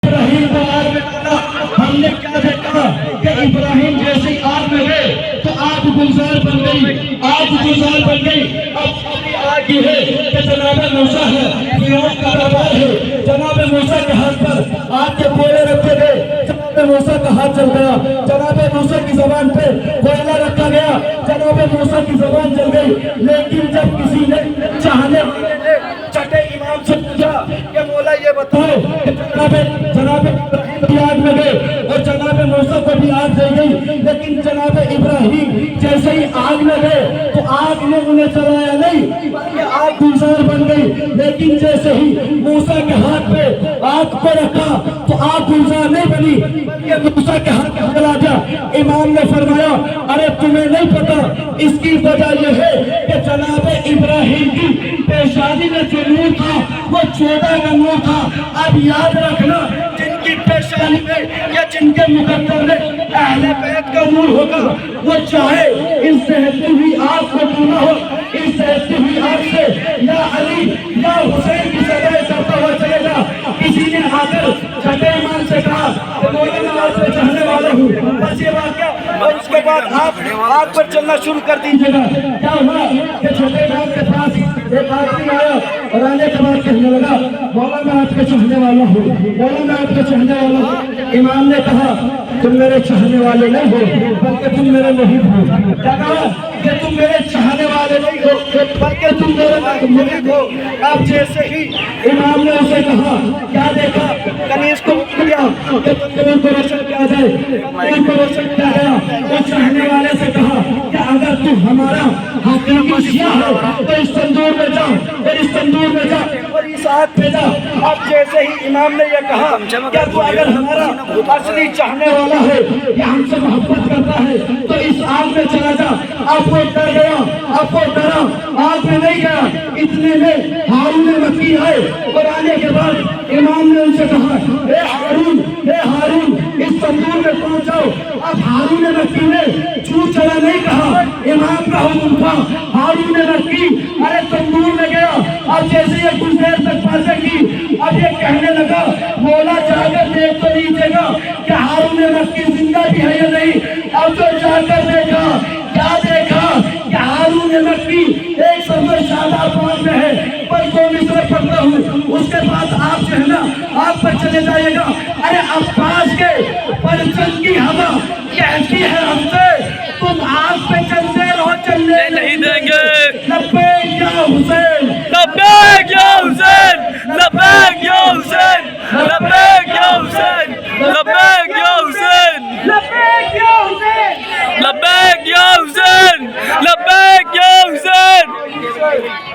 ابراہیم کو آگ میں ڈالا، ہم نے کیا دیکھا کہ ابراہیم جیسے ہی آگ میں گئے تو آگ گلزار بن گئی، آگ گلزار بن گئی۔ اب ابھی آگ یہ ہے کہ جناب موسیٰ ہے، فرعون کا دربار ہے، جناب موسیٰ کے ہاتھ پر آگ کے گولے رکھے گئے، جناب موسیٰ کا ہاتھ چل گیا، جناب موسیٰ کی زبان پہ کوئلہ رکھا گیا، جناب موسیٰ کی زبان چل گئی۔ لیکن جب کسی نے چاہنے والے نے چھٹے امام سے پوچھا کہ مولا یہ بتاؤ کہ جناب ابراہیم بھی آگ میں گئے اور جناب موسیٰ کو بھی آگ دے گئی، لیکن جناب ابراہیم جیسے ہی آگ میں گئے تو آگ نے انہیں جلایا نہیں بلکہ آگ گلزار بن گئی۔ لیکن جیسے ہی موسیٰ کے ہاتھ پہ آگ کو رکھا تو آگ گلزار نہیں بنی بلکہ موسیٰ کے ہاتھ پہ جلا گیا۔ امام نے فرمایا ارے تمہیں نہیں پتا، اس کی وجہ یہ ہے کہ جناب ابراہیم کی پیشانی میں جو نور تھا وہ 14 کا نور تھا۔ اب یاد رکھنا جن کی پیشانی میں یا جن کے مقدر میں اہل بیت کا نور ہوگا وہ چاہے اس دہتی ہوئی آگ کو چھونا ہو، اس دہتی ہوئی آگ سے یا علی یا حسین کی سزائے کرتا ہوا چلے گا۔ کسی نے آ کر چھٹے امام سے کہا کہ مولانا آپ سے چاہنے والا ہوں، بس یہ واقعہ، اور اس کے بعد آپ آگ پر چلنا شروع کر دیجیے گا۔ کیا ہوا کہ چھٹے امام کے پاس ایک آدمی آیا اور آنے کے بعد کہنے لگا مولا میں آپ کے چاہنے والا ہوں، مولا میں آپ کے چاہنے والا ہوں۔ امام نے کہا تم میرے چاہنے والے نہیں ہو بلکہ تم میرے محب ہو۔ کیا کہا کہ تم میرے چاہنے والے نہیں ہو بلکہ تم میرے محب ہو۔ اب جیسے ہی امام نے اسے کہا کیا دیکھا، کنیز کو کیا کہ تندور کو روشن کیا جائے، تندور کو روشن کیا گیا۔ وہ چاہنے والے سے کہا کہ اگر تو ہمارا حقیقی شیعہ ہے تو اس تندور میں جا اور اس تندور میں جا اور اس آگ پہ جا۔ اب جیسے ہی امام نے یہ کہا کہ تو اگر ہمارا اصلی چاہنے والا ہے یا ہم سے محبت کرتا ہے تو اس آگ میں چلا جا۔ اب وہ ڈر گیا، اب وہ ڈرا، آگ میں نہیں گیا۔ اتنے میں ہارون مکی آئے اور آنے کے بعد امام نے ان سے کہا اے ہارون اس تندور میں پہنچ جاؤ۔ اب ہارون مکی نے چھو چلا نہیں کہا، امام کا حکم تھا۔ ہارون مکی ارے تندور میں گیا، اب جیسے یہ کچھ دیر تک باتیں کی اب یہ کہنے لگا مولا جا کر دیکھ تو لیجیے گا کہ ہارون مکی زندہ بھی ہے یا نہیں۔ اب جو جا کر دیکھا کیا دیکھا کہ ہارون مکی ایک سفر شاداب باغ میں ہے، پر کو مصر پڑھتا ہوں، اس کے بعد آپ جو ہے نا آپ پر چلے جائے گا۔ ارے عباس کے پرچم کی ہوا کہتی ہے ہم سے تم آگ پہ چلتے رہو، چلنے نہیں دیں گے۔ لبیک یا حسین، لبیک یا حسین، لبیک یا حسین، لبیک یا حسین، لبیک یا حسین، لبیک یا حسین، لبیک یا حسین، لبیک یا حسین۔